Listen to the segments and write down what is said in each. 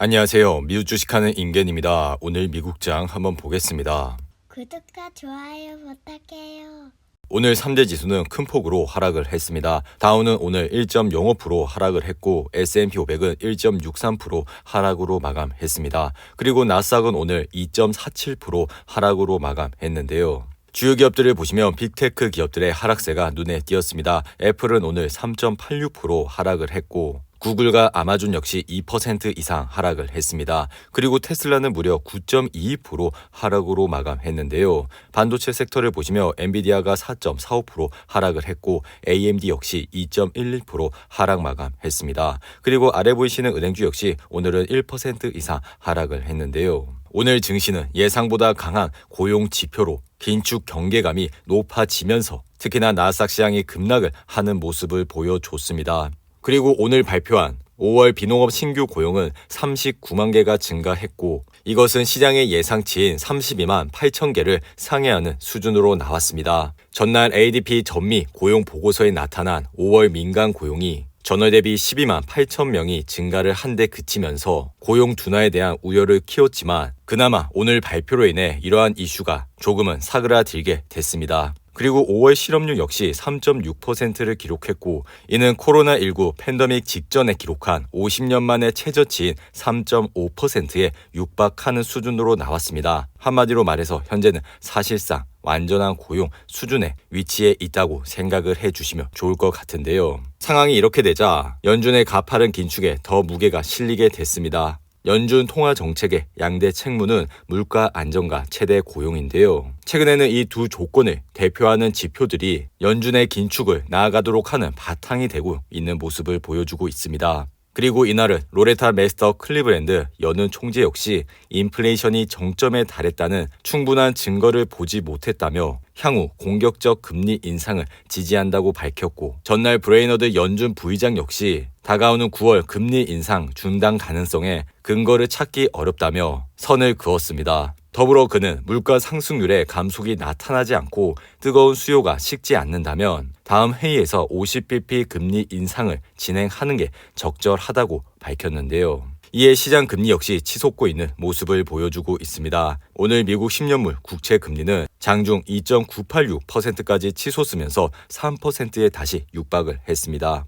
안녕하세요. 미국 주식하는 임겐입니다. 오늘 미국장 한번 보겠습니다. 구독과 좋아요 부탁해요. 오늘 3대 지수는 큰 폭으로 하락을 했습니다. 다우는 오늘 1.05% 하락을 했고 S&P 500은 1.63% 하락으로 마감했습니다. 그리고 나스닥은 오늘 2.47% 하락으로 마감했는데요. 주요 기업들을 보시면 빅테크 기업들의 하락세가 눈에 띄었습니다. 애플은 오늘 3.86% 하락을 했고 구글과 아마존 역시 2% 이상 하락을 했습니다. 그리고 테슬라는 무려 9.22% 하락으로 마감했는데요. 반도체 섹터를 보시면 엔비디아가 4.45% 하락을 했고 AMD 역시 2.11% 하락 마감했습니다. 그리고 아래 보이시는 은행주 역시 오늘은 1% 이상 하락을 했는데요. 오늘 증시는 예상보다 강한 고용 지표로 긴축 경계감이 높아지면서 특히나 나스닥 시장이 급락을 하는 모습을 보여줬습니다. 그리고 오늘 발표한 5월 비농업 신규 고용은 39만 개가 증가했고 이것은 시장의 예상치인 32만 8천 개를 상회하는 수준으로 나왔습니다. 전날 ADP 전미 고용 보고서에 나타난 5월 민간 고용이 전월 대비 12만 8천 명이 증가를 한 데 그치면서 고용 둔화에 대한 우려를 키웠지만 그나마 오늘 발표로 인해 이러한 이슈가 조금은 사그라들게 됐습니다. 그리고 5월 실업률 역시 3.6%를 기록했고 이는 코로나19 팬데믹 직전에 기록한 50년 만의 최저치인 3.5%에 육박하는 수준으로 나왔습니다. 한마디로 말해서 현재는 사실상 완전한 고용 수준에 위치해 있다고 생각을 해주시면 좋을 것 같은데요. 상황이 이렇게 되자 연준의 가파른 긴축에 더 무게가 실리게 됐습니다. 연준 통화 정책의 양대 책무는 물가 안정과 최대 고용인데요. 최근에는 이 두 조건을 대표하는 지표들이 연준의 긴축을 나아가도록 하는 바탕이 되고 있는 모습을 보여주고 있습니다. 그리고 이날은 로레타 메스터 클리브랜드 연은 총재 역시 인플레이션이 정점에 달했다는 충분한 증거를 보지 못했다며 향후 공격적 금리 인상을 지지한다고 밝혔고 전날 브레이너드 연준 부의장 역시 다가오는 9월 금리 인상 중단 가능성에 근거를 찾기 어렵다며 선을 그었습니다. 더불어 그는 물가 상승률의 감속이 나타나지 않고 뜨거운 수요가 식지 않는다면 다음 회의에서 50bp 금리 인상을 진행하는 게 적절하다고 밝혔는데요. 이에 시장 금리 역시 치솟고 있는 모습을 보여주고 있습니다. 오늘 미국 10년물 국채 금리는 장중 2.986%까지 치솟으면서 3%에 다시 육박을 했습니다.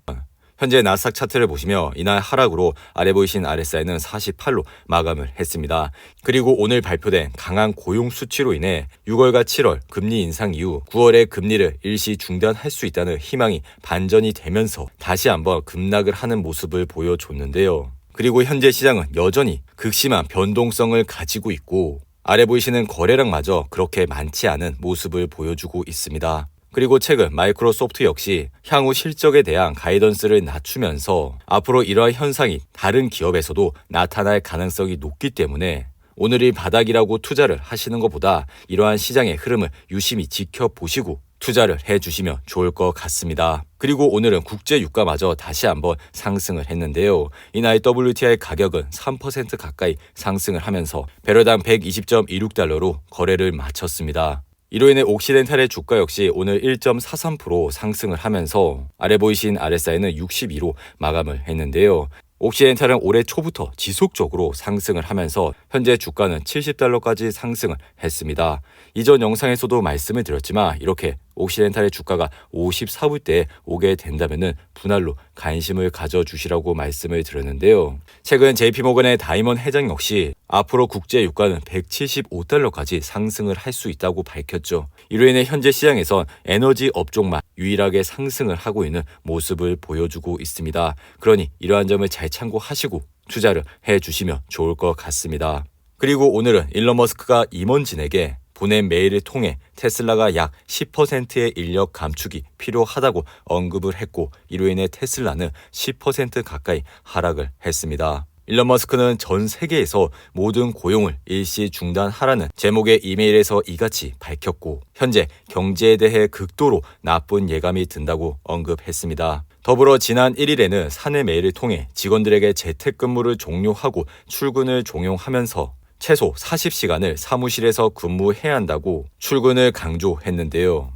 현재 나스닥 차트를 보시면 이날 하락으로 아래 보이신 RSI는 48로 마감을 했습니다. 그리고 오늘 발표된 강한 고용 수치로 인해 6월과 7월 금리 인상 이후 9월에 금리를 일시 중단할 수 있다는 희망이 반전이 되면서 다시 한번 급락을 하는 모습을 보여줬는데요. 그리고 현재 시장은 여전히 극심한 변동성을 가지고 있고 아래 보이시는 거래량마저 그렇게 많지 않은 모습을 보여주고 있습니다. 그리고 최근 마이크로소프트 역시 향후 실적에 대한 가이던스를 낮추면서 앞으로 이러한 현상이 다른 기업에서도 나타날 가능성이 높기 때문에 오늘이 바닥이라고 투자를 하시는 것보다 이러한 시장의 흐름을 유심히 지켜보시고 투자를 해주시면 좋을 것 같습니다. 그리고 오늘은 국제 유가마저 다시 한번 상승을 했는데요. 이날 WTI 가격은 3% 가까이 상승을 하면서 배럴당 120.26달러로 거래를 마쳤습니다. 이로 인해 옥시덴탈의 주가 역시 오늘 1.43% 상승을 하면서 아래 보이신 RSI는 62로 마감을 했는데요. 옥시덴탈은 올해 초부터 지속적으로 상승을 하면서 현재 주가는 70달러까지 상승을 했습니다. 이전 영상에서도 말씀을 드렸지만 이렇게 옥시덴탈의 주가가 54불대에 오게 된다면 분할로 관심을 가져주시라고 말씀을 드렸는데요. 최근 JP모건의 다이먼 회장 역시 앞으로 국제 유가는 175달러까지 상승을 할 수 있다고 밝혔죠. 이로 인해 현재 시장에선 에너지 업종만 유일하게 상승을 하고 있는 모습을 보여주고 있습니다. 그러니 이러한 점을 잘 참고하시고 투자를 해주시면 좋을 것 같습니다. 그리고 오늘은 일론 머스크가 임원진에게 보낸 메일을 통해 테슬라가 약 10%의 인력 감축이 필요하다고 언급을 했고 이로 인해 테슬라는 10% 가까이 하락을 했습니다. 일론 머스크는 전 세계에서 모든 고용을 일시 중단하라는 제목의 이메일에서 이같이 밝혔고 현재 경제에 대해 극도로 나쁜 예감이 든다고 언급했습니다. 더불어 지난 1일에는 사내 메일을 통해 직원들에게 재택근무를 종료하고 출근을 종용하면서 최소 40시간을 사무실에서 근무해야 한다고 출근을 강조했는데요.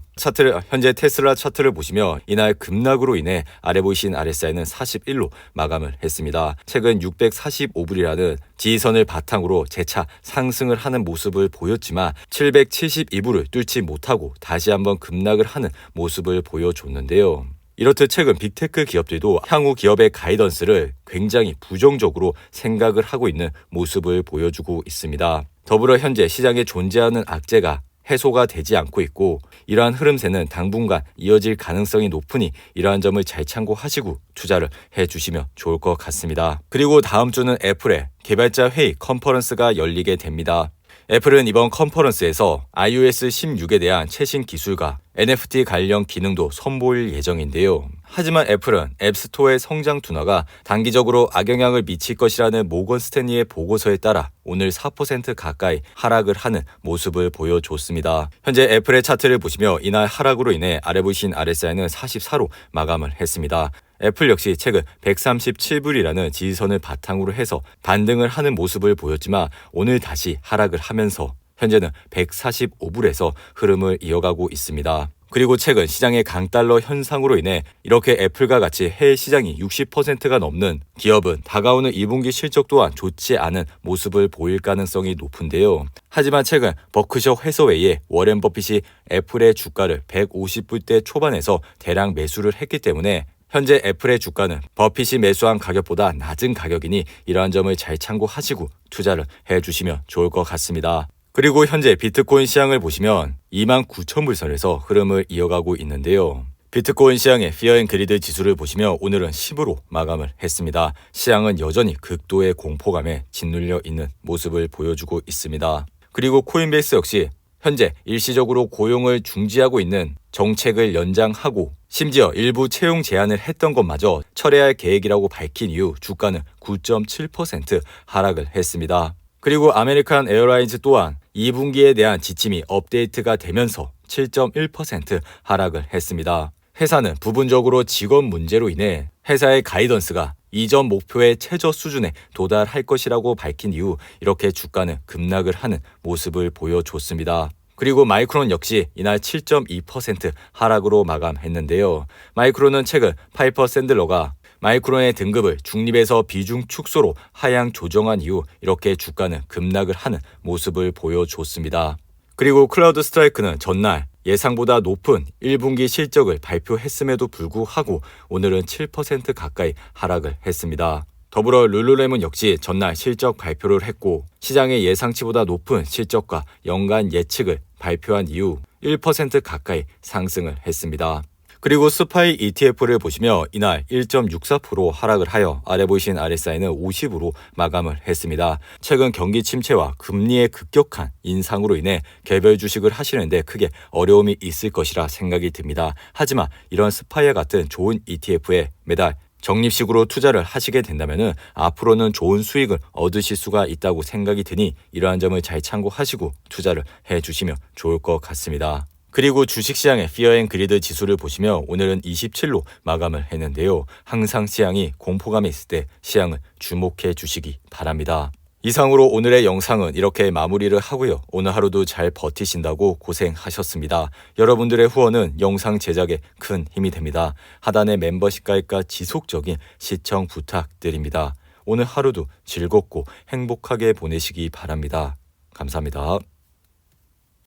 현재 테슬라 차트를 보시면 이날 급락으로 인해 아래 보이신 RSI는 41로 마감을 했습니다. 최근 645불이라는 지지선을 바탕으로 재차 상승을 하는 모습을 보였지만 772불을 뚫지 못하고 다시 한번 급락을 하는 모습을 보여줬는데요. 이렇듯 최근 빅테크 기업들도 향후 기업의 가이던스를 굉장히 부정적으로 생각을 하고 있는 모습을 보여주고 있습니다. 더불어 현재 시장에 존재하는 악재가 해소가 되지 않고 있고 이러한 흐름세는 당분간 이어질 가능성이 높으니 이러한 점을 잘 참고하시고 투자를 해주시면 좋을 것 같습니다. 그리고 다음 주는 애플의 개발자 회의 컨퍼런스가 열리게 됩니다. 애플은 이번 컨퍼런스에서 iOS 16에 대한 최신 기술과 NFT 관련 기능도 선보일 예정인데요. 하지만 애플은 앱스토어의 성장 둔화가 단기적으로 악영향을 미칠 것이라는 모건 스탠리의 보고서에 따라 오늘 4% 가까이 하락을 하는 모습을 보여줬습니다. 현재 애플의 차트를 보시며 이날 하락으로 인해 아래 보이신 RSI는 44로 마감을 했습니다. 애플 역시 최근 137불이라는 지지선을 바탕으로 해서 반등을 하는 모습을 보였지만 오늘 다시 하락을 하면서 현재는 145불에서 흐름을 이어가고 있습니다. 그리고 최근 시장의 강달러 현상으로 인해 이렇게 애플과 같이 해외 시장이 60%가 넘는 기업은 다가오는 2분기 실적 또한 좋지 않은 모습을 보일 가능성이 높은데요. 하지만 최근 버크셔 해서웨이의 워렌 버핏이 애플의 주가를 150불대 초반에서 대량 매수를 했기 때문에 현재 애플의 주가는 버핏이 매수한 가격보다 낮은 가격이니 이러한 점을 잘 참고하시고 투자를 해주시면 좋을 것 같습니다. 그리고 현재 비트코인 시장을 보시면 29,000불 선에서 흐름을 이어가고 있는데요. 비트코인 시장의 피어 앤 그리드 지수를 보시면 오늘은 10으로 마감을 했습니다. 시장은 여전히 극도의 공포감에 짓눌려 있는 모습을 보여주고 있습니다. 그리고 코인베이스 역시 현재 일시적으로 고용을 중지하고 있는 정책을 연장하고 심지어 일부 채용 제한을 했던 것마저 철회할 계획이라고 밝힌 이후 주가는 9.7% 하락을 했습니다. 그리고 아메리칸 에어라인즈 또한 2분기에 대한 지침이 업데이트가 되면서 7.1% 하락을 했습니다. 회사는 부분적으로 직원 문제로 인해 회사의 가이던스가 이전 목표의 최저 수준에 도달할 것이라고 밝힌 이후 이렇게 주가는 급락을 하는 모습을 보여줬습니다. 그리고 마이크론 역시 이날 7.2% 하락으로 마감했는데요. 마이크론은 최근 파이퍼 샌들러가 마이크론의 등급을 중립에서 비중 축소로 하향 조정한 이후 이렇게 주가는 급락을 하는 모습을 보여줬습니다. 그리고 클라우드 스트라이크는 전날 예상보다 높은 1분기 실적을 발표했음에도 불구하고 오늘은 7% 가까이 하락을 했습니다. 더불어 룰루레몬 역시 전날 실적 발표를 했고 시장의 예상치보다 높은 실적과 연간 예측을 발표한 이후 1% 가까이 상승을 했습니다. 그리고 스파이 ETF를 보시며 이날 1.64% 하락을 하여 아래 보이신 RSI는 50으로 마감을 했습니다. 최근 경기 침체와 금리의 급격한 인상으로 인해 개별 주식을 하시는데 크게 어려움이 있을 것이라 생각이 듭니다. 하지만 이런 스파이와 같은 좋은 ETF에 매달 적립식으로 투자를 하시게 된다면 앞으로는 좋은 수익을 얻으실 수가 있다고 생각이 드니 이러한 점을 잘 참고하시고 투자를 해주시면 좋을 것 같습니다. 그리고 주식시장의 피어 앤 그리드 지수를 보시면 오늘은 27로 마감을 했는데요. 항상 시장이 공포감이 있을 때 시장을 주목해 주시기 바랍니다. 이상으로 오늘의 영상은 이렇게 마무리를 하고요. 오늘 하루도 잘 버티신다고 고생하셨습니다. 여러분들의 후원은 영상 제작에 큰 힘이 됩니다. 하단의 멤버십 가입과 지속적인 시청 부탁드립니다. 오늘 하루도 즐겁고 행복하게 보내시기 바랍니다. 감사합니다.